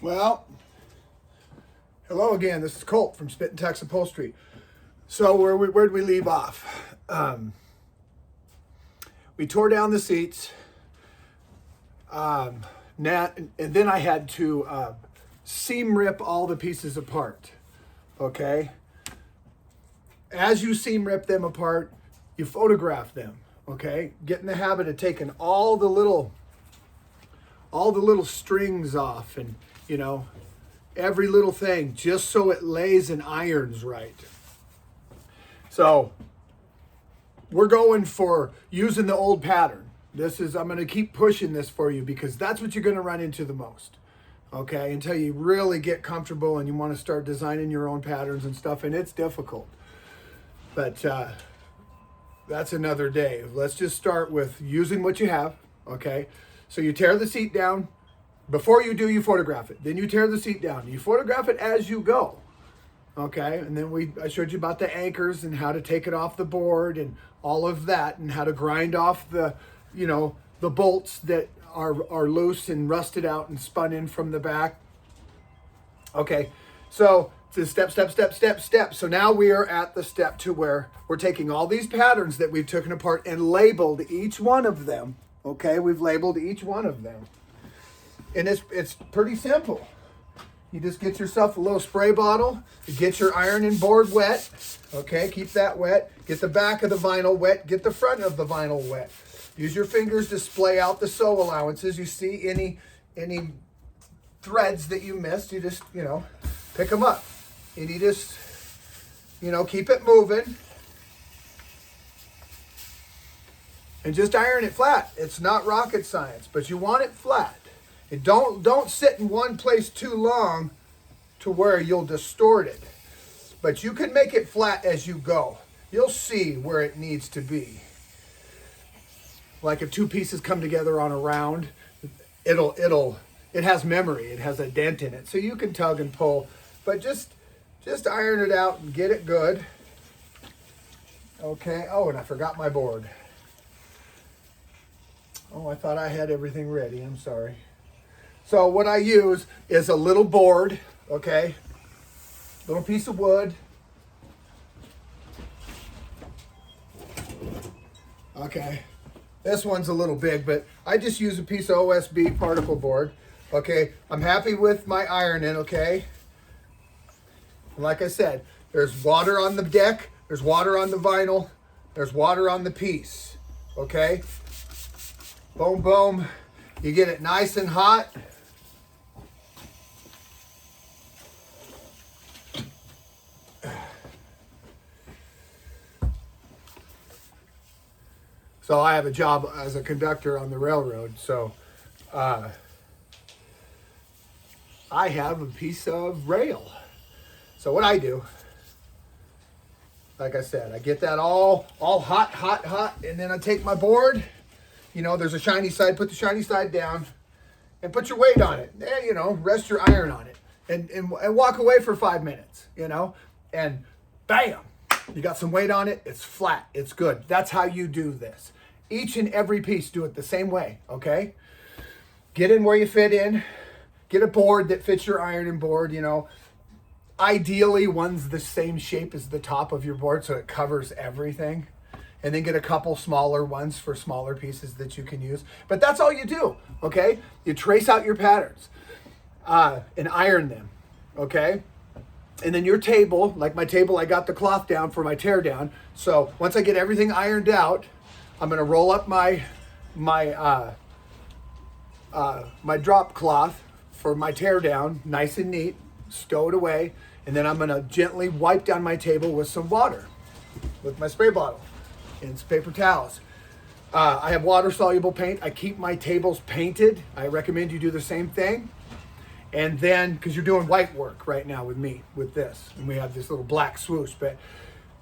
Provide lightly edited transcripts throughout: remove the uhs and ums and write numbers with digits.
Well, hello again. This is Colt from Spit and Tex Upholstery. So where'd we leave off? We tore down the seats. And then I had to seam rip all the pieces apart. Okay. As you seam rip them apart, you photograph them. Okay. Get in the habit of taking all the little strings off, and every little thing, just so it lays and irons right. So we're going for using the old pattern. I'm going to keep pushing this for you because that's what you're going to run into the most. Okay, until you really get comfortable and you want to start designing your own patterns and stuff, and it's difficult. But that's another day. Let's just start with using what you have. Okay, so you tear the seat down. Before you do, you photograph it. Then you tear the seat down. You photograph it as you go. Okay, and then I showed you about the anchors and how to take it off the board and all of that, and how to grind off the bolts that are loose and rusted out and spun in from the back. Okay, so it's step. So now we are at the step to where we're taking all these patterns that we've taken apart and labeled each one of them. Okay, we've labeled each one of them. And it's pretty simple. You just get yourself a little spray bottle. You get your ironing board wet. Okay, keep that wet. Get the back of the vinyl wet. Get the front of the vinyl wet. Use your fingers to splay out the sew allowances. You see any threads that you missed, you just, pick them up. And you just, keep it moving. And just iron it flat. It's not rocket science, but you want it flat. And don't sit in one place too long to where you'll distort it. But you can make it flat as you go. You'll see where it needs to be. Like if two pieces come together on a round, it has memory. It has a dent in it. So you can tug and pull, but just iron it out and get it good. Okay. Oh, and I forgot my board. Oh, I thought I had everything ready. I'm sorry. So what I use is a little board, okay? Little piece of wood. Okay. This one's a little big, but I just use a piece of OSB particle board. Okay. I'm happy with my ironing, okay? And like I said, there's water on the deck, there's water on the vinyl, there's water on the piece, okay? Boom, boom. You get it nice and hot. So I have a job as a conductor on the railroad. So I have a piece of rail. So what I do, like I said, I get that all hot. And then I take my board. There's a shiny side, put the shiny side down and put your weight on it. And, rest your iron on it and walk away for 5 minutes, and bam, you got some weight on it. It's flat. It's good. That's how you do this. Each and every piece, do it the same way. Okay. Get in where you fit in, get a board that fits your ironing board. Ideally one's the same shape as the top of your board, so it covers everything. And then get a couple smaller ones for smaller pieces that you can use. But that's all you do, okay? You trace out your patterns and iron them, okay? And then your table, like my table, I got the cloth down for my tear down. So once I get everything ironed out, I'm gonna roll up my drop cloth for my tear down, nice and neat, stow it away. And then I'm gonna gently wipe down my table with some water, with my spray bottle. And some paper towels. I have water-soluble paint. I keep my tables painted. I recommend you do the same thing. And then, because you're doing white work right now with me, with this. And we have this little black swoosh. But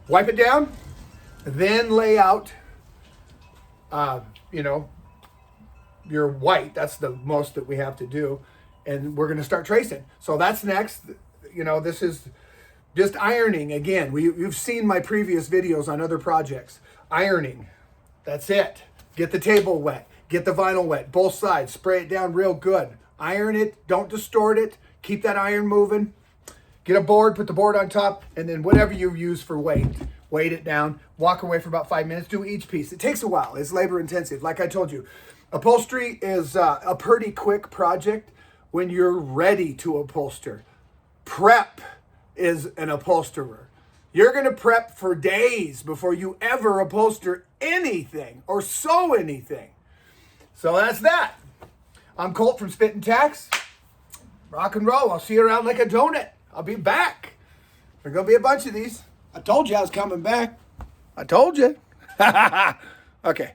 wipe it down. Then lay out, your white. That's the most that we have to do. And we're going to start tracing. So that's next. This is just ironing. Again, you've seen my previous videos on other projects. Ironing, that's it. Get the table wet, get the vinyl wet, both sides, spray it down real good. Iron it, don't distort it, Keep that iron moving. Get a board, put the board on top, and then whatever you use for weight, weight it down. Walk away for about 5 minutes. Do each piece. It takes a while. It's labor intensive. Like I told you, upholstery is a pretty quick project when you're ready to upholster. Prep is an upholsterer. You're going to prep for days before you ever upholster anything or sew anything. So that's that. I'm Colt from Spit and Tax. Rock and roll. I'll see you around like a donut. I'll be back. There's going to be a bunch of these. I told you I was coming back. I told you. Okay.